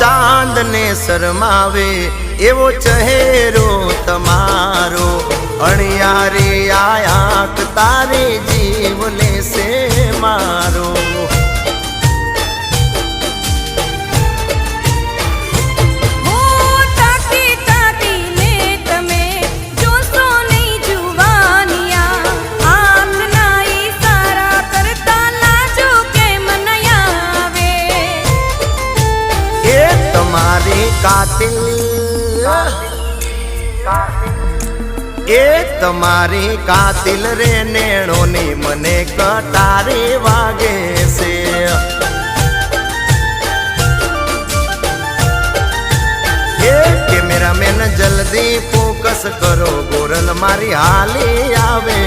चांद ने शरमावे एवो चेहरो तमारो अणियारे आयाक तारे जीव ले से मारो कातिल ए तमारी कातिल रे नेणोनी मने कटारे वागे से ए कैमरामैन जल्दी फोकस करो गोरल मारी हाली आवे